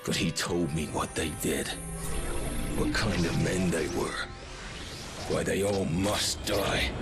But he told me what they did. What kind of men they were. Why they all must die.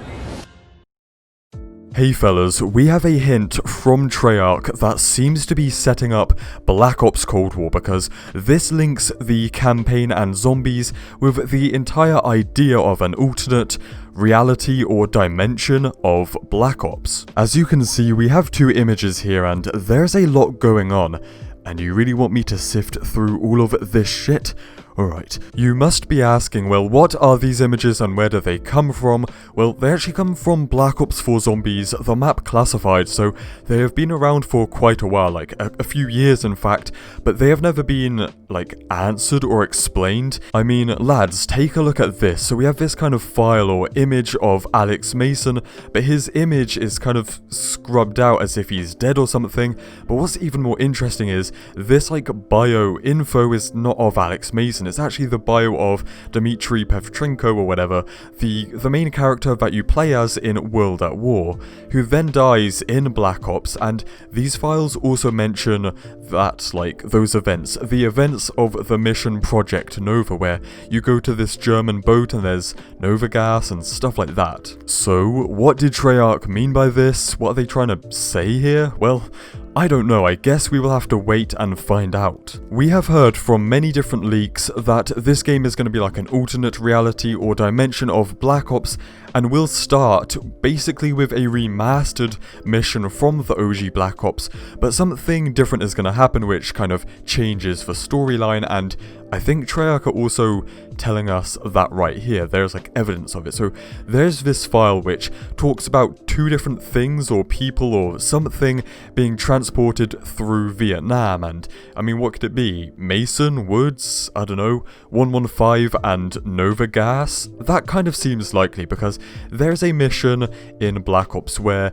Hey fellas, we have a hint from Treyarch that seems to be setting up Black Ops Cold War, because this links the campaign and zombies with the entire idea of an alternate reality or dimension of Black Ops. As you can see, we have two images here and there's a lot going on. And you really want me to sift through all of this shit? Alright, you must be asking, well, what are these images and where do they come from? Well, they actually come from Black Ops 4 Zombies, the map classified, so they have been around for quite a while, like a few years in fact, but they have never been, like, answered or explained. I mean, lads, take a look at this. So we have this kind of file or image of Alex Mason, but his image is kind of scrubbed out as if he's dead or something, but what's even more interesting is this, like, bio info is not of Alex Mason. It's actually the bio of Dmitry Pevchenko or whatever, the main character that you play as in World at War, who then dies in Black Ops, and these files also mention that, like, those events, the events of the mission Project Nova, where you go to this German boat and there's Nova gas and stuff like that. So, what did Treyarch mean by this? What are they trying to say here? Well, I don't know, I guess we will have to wait and find out. We have heard from many different leaks that this game is going to be like an alternate reality or dimension of Black Ops, and will start basically with a remastered mission from the OG Black Ops, but something different is going to happen which kind of changes the storyline, and I think Treyarch are also telling us that right here. There's like evidence of it. So there's this file which talks about two different things or people or something being transported through Vietnam, and I mean, what could it be? Mason, Woods, I don't know, 115 and Nova gas? That kind of seems likely because there's a mission in Black Ops where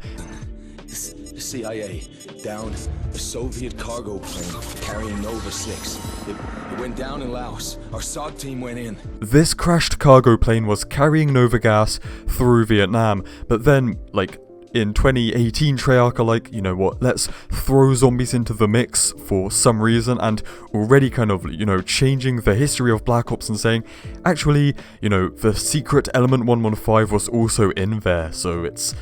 The CIA downed a Soviet cargo plane carrying Nova 6. It went down in Laos. Our SOG team went in. This crashed cargo plane was carrying Nova gas through Vietnam, but then, like, in 2018, Treyarch are like, you know what, let's throw zombies into the mix for some reason, and already kind of, you know, changing the history of Black Ops and saying, actually, you know, the secret element 115 was also in there, so it's...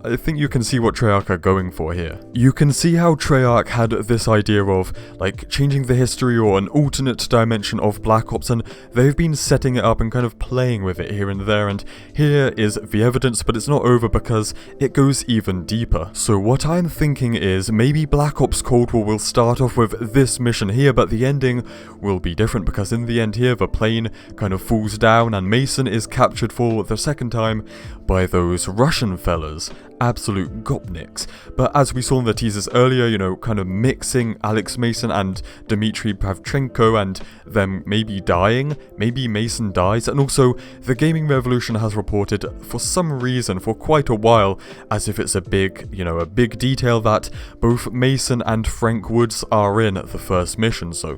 I think you can see what Treyarch are going for here. You can see how Treyarch had this idea of, like, changing the history or an alternate dimension of Black Ops, and they've been setting it up and kind of playing with it here and there, and here is the evidence, but it's not over because it goes even deeper. So what I'm thinking is maybe Black Ops Cold War will start off with this mission here, but the ending will be different, because in the end here the plane kind of falls down and Mason is captured for the second time by those Russian fellas. Absolute gopniks. But as we saw in the teasers earlier, you know, kind of mixing Alex Mason and Dmitry Pavchenko and them maybe dying, maybe Mason dies, and also the Gaming Revolution has reported for some reason for quite a while, as if it's a big, you know, a big detail, that both Mason and Frank Woods are in the first mission, so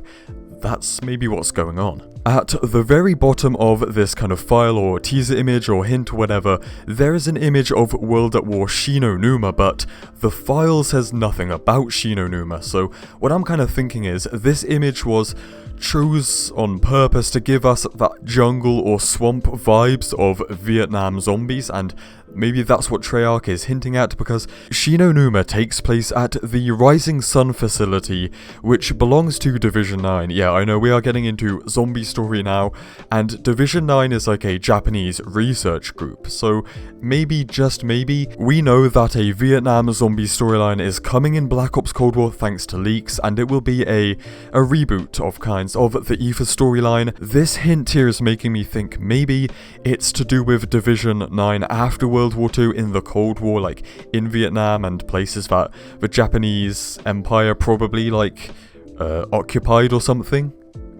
that's maybe what's going on. At the very bottom of this kind of file or teaser image or hint or whatever, there is an image of World at War Shino Numa, but the file says nothing about Shino Numa, so what I'm kind of thinking is this image was chose on purpose to give us that jungle or swamp vibes of Vietnam zombies, and maybe that's what Treyarch is hinting at, because Shino Numa takes place at the Rising Sun facility, which belongs to Division 9. Yeah, I know we are getting into zombie story now, and Division 9 is like a Japanese research group, so maybe, just maybe, we know that a Vietnam zombie storyline is coming in Black Ops Cold War thanks to leaks, and it will be a reboot of kinds of the Ether storyline. This hint here is making me think maybe it's to do with Division 9 after World War II in the Cold War, like in Vietnam and places that the Japanese Empire probably, like, occupied or something.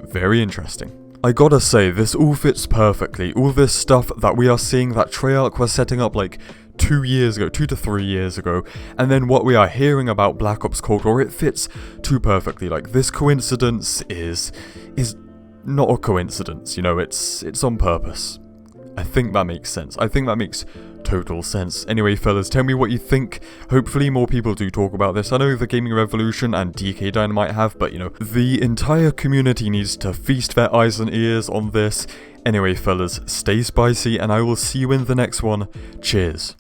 Very interesting. I gotta say, this all fits perfectly. All this stuff that we are seeing that Treyarch was setting up like 2 to 3 years ago, and then what we are hearing about Black Ops Cold War, it fits too perfectly. Like, this coincidence is not a coincidence, you know, it's on purpose. I think that makes sense. I think that makes total sense. Anyway, fellas, tell me what you think. Hopefully more people do talk about this. I know the Gaming Revolution and DK Dynamite have, but you know, the entire community needs to feast their eyes and ears on this. Anyway, fellas, stay spicy, and I will see you in the next one. Cheers.